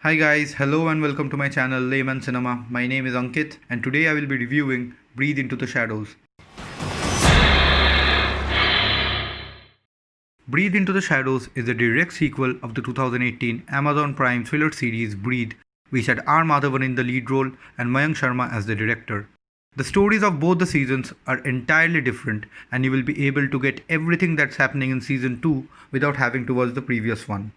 Hi guys, hello and welcome to my channel Layman Cinema. My name is Ankit and today I will be reviewing Breathe Into the Shadows. Breathe Into the Shadows is a direct sequel of the 2018 Amazon Prime thriller series Breathe, which had R. Madhavan in the lead role and Mayank Sharma as the director. The stories of both the seasons are entirely different and you will be able to get everything that's happening in season 2 without having to watch the previous one.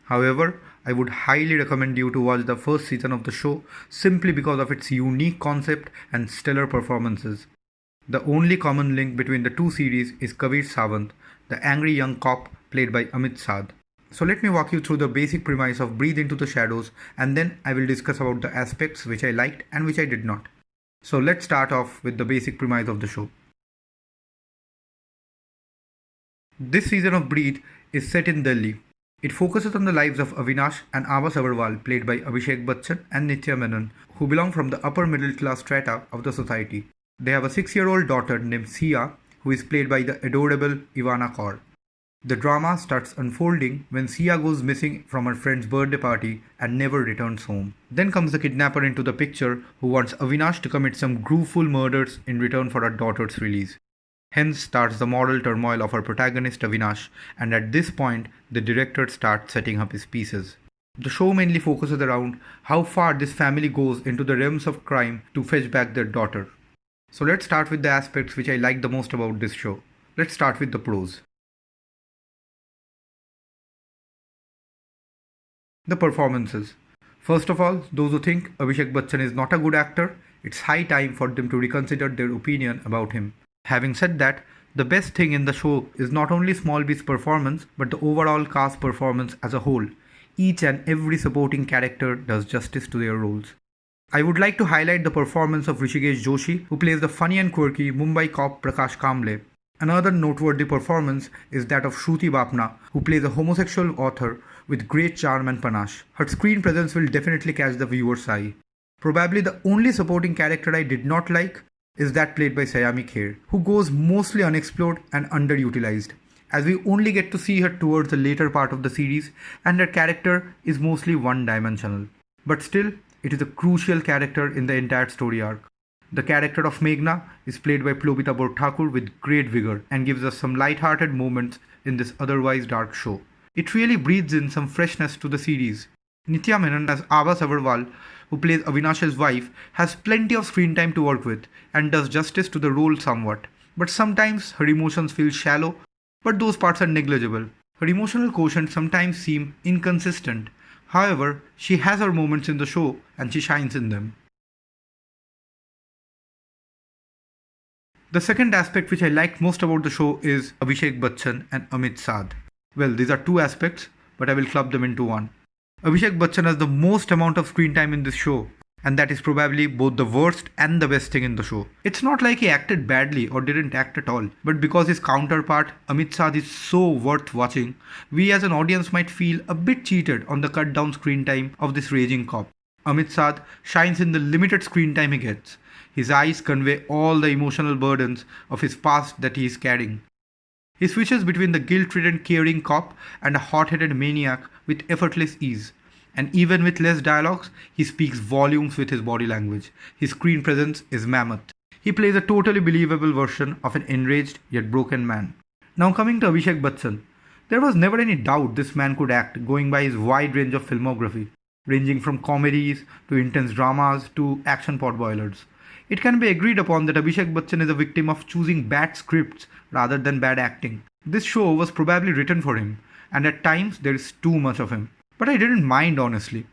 However, I would highly recommend you to watch the first season of the show simply because of its unique concept and stellar performances. The only common link between the two series is Kabir Sawant, the angry young cop played by Amit Sadh. So let me walk you through the basic premise of Breathe Into the Shadows and then I will discuss about the aspects which I liked and which I did not. So let's start off with the basic premise of the show. This season of Breathe is set in Delhi. It focuses on the lives of Avinash and Ava Savarwal, played by Abhishek Bachchan and Nithya Menen, who belong from the upper middle class strata of the society. They have a 6-year-old daughter named Sia, who is played by the adorable Ivana Kaur. The drama starts unfolding when Sia goes missing from her friend's birthday party and never returns home. Then comes the kidnapper into the picture who wants Avinash to commit some gruesome murders in return for her daughter's release. Hence starts the moral turmoil of our protagonist Avinash, and at this point, the director starts setting up his pieces. The show mainly focuses around how far this family goes into the realms of crime to fetch back their daughter. So let's start with the aspects which I like the most about this show. Let's start with the pros. The performances. First of all, those who think Abhishek Bachchan is not a good actor, it's high time for them to reconsider their opinion about him. Having said that, the best thing in the show is not only Smallby's performance but the overall cast performance as a whole. Each and every supporting character does justice to their roles. I would like to highlight the performance of Hrishikesh Joshi, who plays the funny and quirky Mumbai cop Prakash Kamble. Another noteworthy performance is that of Shruti Bapna, who plays a homosexual author with great charm and panache. Her screen presence will definitely catch the viewer's eye. Probably the only supporting character I did not like is that played by Sayami Kher, who goes mostly unexplored and underutilized, as we only get to see her towards the later part of the series and her character is mostly one-dimensional. But still, it is a crucial character in the entire story arc. The character of Meghna is played by Plobita Borthakur with great vigor and gives us some light-hearted moments in this otherwise dark show. It really breathes in some freshness to the series. Nithya Menen as Ava Savarwal, who plays Avinash's wife, has plenty of screen time to work with and does justice to the role somewhat. But sometimes her emotions feel shallow, but those parts are negligible. Her emotional quotient sometimes seem inconsistent. However, she has her moments in the show and she shines in them. The second aspect which I liked most about the show is Abhishek Bachchan and Amit Sadh. Well, these are two aspects, but I will club them into one. Abhishek Bachchan has the most amount of screen time in this show, and that is probably both the worst and the best thing in the show. It's not like he acted badly or didn't act at all, but because his counterpart Amit Sadh is so worth watching, we as an audience might feel a bit cheated on the cut down screen time of this raging cop. Amit Sadh shines in the limited screen time he gets. His eyes convey all the emotional burdens of his past that he is carrying. He switches between the guilt-ridden caring cop and a hot-headed maniac with effortless ease. And even with less dialogues, he speaks volumes with his body language. His screen presence is mammoth. He plays a totally believable version of an enraged yet broken man. Now coming to Abhishek Bachchan, there was never any doubt this man could act going by his wide range of filmography, ranging from comedies to intense dramas to action potboilers. It can be agreed upon that Abhishek Bachchan is a victim of choosing bad scripts rather than bad acting. This show was probably written for him, and at times there is too much of him. But I didn't mind honestly.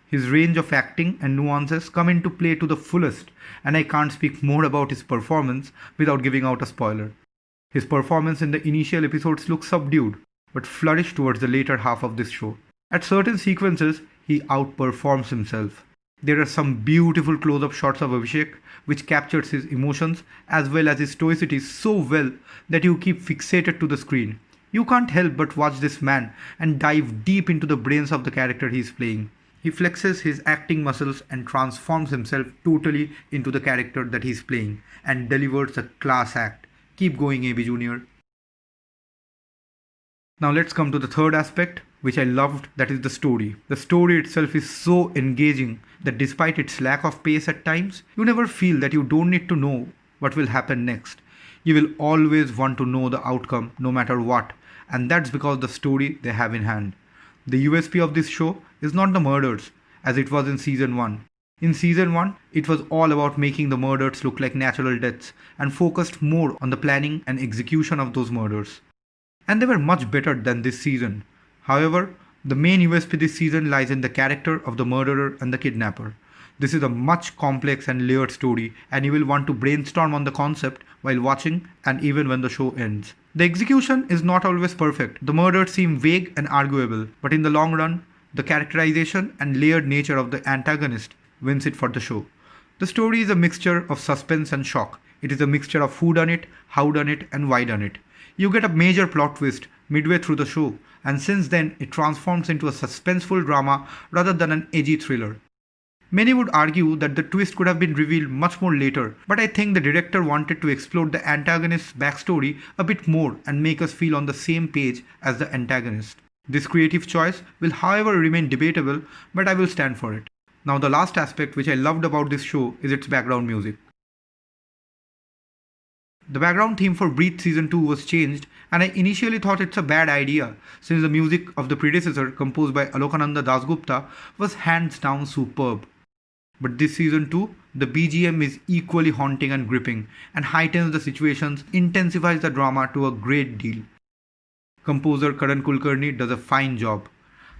His range of acting and nuances come into play to the fullest, and I can't speak more about his performance without giving out a spoiler. His performance in the initial episodes looks subdued, but flourished towards the later half of this show. At certain sequences, he outperforms himself. There are some beautiful close-up shots of Abhishek which captures his emotions as well as his stoicity so well that you keep fixated to the screen. You can't help but watch this man and dive deep into the brains of the character he is playing. He flexes his acting muscles and transforms himself totally into the character that he is playing and delivers a class act. Keep going, AB Junior. Now let's come to the third aspect, which I loved, that is the story. The story itself is so engaging that despite its lack of pace at times, you never feel that you don't need to know what will happen next. You will always want to know the outcome no matter what, and that's because the story they have in hand. The USP of this show is not the murders, as it was in season 1. In season 1, it was all about making the murders look like natural deaths and focused more on the planning and execution of those murders. And they were much better than this season. However, the main USP this season lies in the character of the murderer and the kidnapper. This is a much complex and layered story, and you will want to brainstorm on the concept while watching and even when the show ends. The execution is not always perfect. The murders seem vague and arguable, but in the long run, the characterization and layered nature of the antagonist wins it for the show. The story is a mixture of suspense and shock. It is a mixture of who done it, how done it, and why done it. You get a major plot twist midway through the show, and since then it transforms into a suspenseful drama rather than an edgy thriller. Many would argue that the twist could have been revealed much more later, but I think the director wanted to explore the antagonist's backstory a bit more and make us feel on the same page as the antagonist. This creative choice will, however, remain debatable, but I will stand for it. Now, the last aspect which I loved about this show is its background music. The background theme for Breathe Season 2 was changed, and I initially thought it's a bad idea since the music of the predecessor, composed by Alokananda Dasgupta, was hands down superb. But this season 2, the BGM is equally haunting and gripping, and heightens the situations, intensifies the drama to a great deal. Composer Karan Kulkarni does a fine job.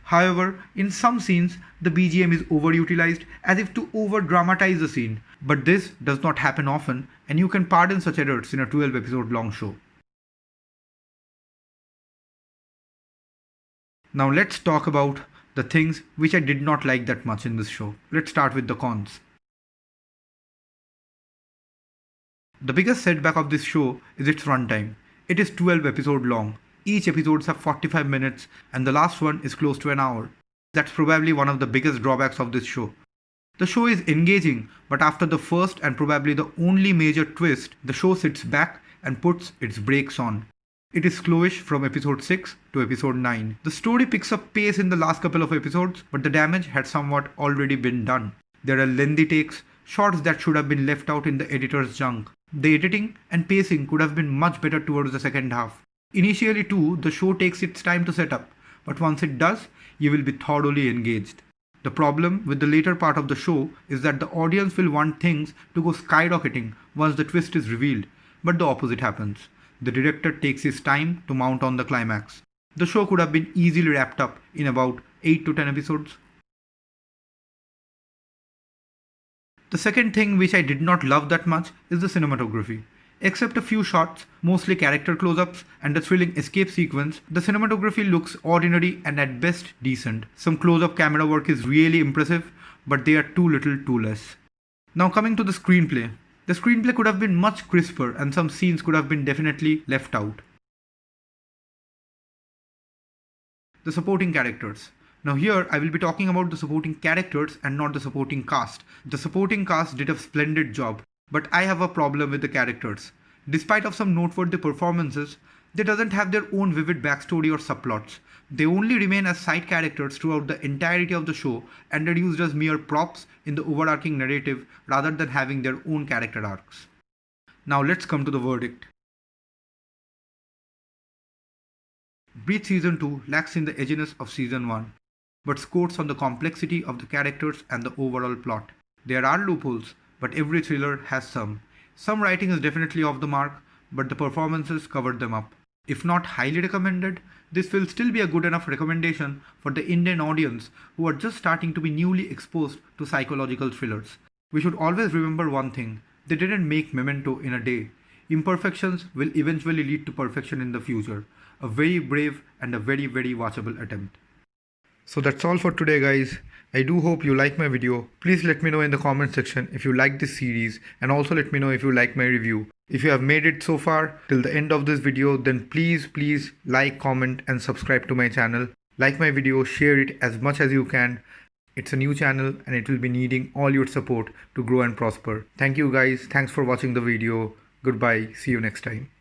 However, in some scenes, the BGM is overutilized as if to over-dramatize the scene, but this does not happen often, and you can pardon such errors in a 12-episode long show. Now let's talk about the things which I did not like that much in this show. Let's start with the cons. The biggest setback of this show is its runtime. It is 12 episodes long. Each episodes have 45 minutes and the last one is close to an hour. That's probably one of the biggest drawbacks of this show. The show is engaging, but after the first and probably the only major twist, the show sits back and puts its brakes on. It is slowish from episode 6 to episode 9. The story picks up pace in the last couple of episodes, but the damage had somewhat already been done. There are lengthy takes, shots that should have been left out in the editor's junk. The editing and pacing could have been much better towards the second half. Initially too, the show takes its time to set up, but once it does, you will be thoroughly engaged. The problem with the later part of the show is that the audience will want things to go skyrocketing once the twist is revealed, but the opposite happens. The director takes his time to mount on the climax. The show could have been easily wrapped up in about 8 to 10 episodes. The second thing which I did not love that much is the cinematography. Except a few shots, mostly character close-ups and a thrilling escape sequence, the cinematography looks ordinary and at best decent. Some close-up camera work is really impressive, but they are too little too less. Now coming to the screenplay. The screenplay could have been much crisper and some scenes could have been definitely left out. The supporting characters. Now here I will be talking about the supporting characters and not the supporting cast. The supporting cast did a splendid job, but I have a problem with the characters. Despite of some noteworthy performances, they doesn't have their own vivid backstory or subplots. They only remain as side characters throughout the entirety of the show and are used as mere props in the overarching narrative rather than having their own character arcs. Now let's come to the verdict. Breathe Season 2 lacks in the edginess of Season 1, but scores on the complexity of the characters and the overall plot. There are loopholes, but every thriller has some. Some writing is definitely off the mark, but the performances covered them up. If not highly recommended, this will still be a good enough recommendation for the Indian audience who are just starting to be newly exposed to psychological thrillers. We should always remember one thing: they didn't make Memento in a day. Imperfections will eventually lead to perfection in the future. A very brave and a very watchable attempt. So that's all for today, guys. I do hope you like my video. Please let me know in the comment section if you like this series, and also let me know if you like my review. If you have made it so far till the end of this video, then please like, comment and subscribe to my channel. Like my video, share it as much as you can. It's a new channel and it will be needing all your support to grow and prosper. Thank you guys. Thanks for watching the video. Goodbye. See you next time.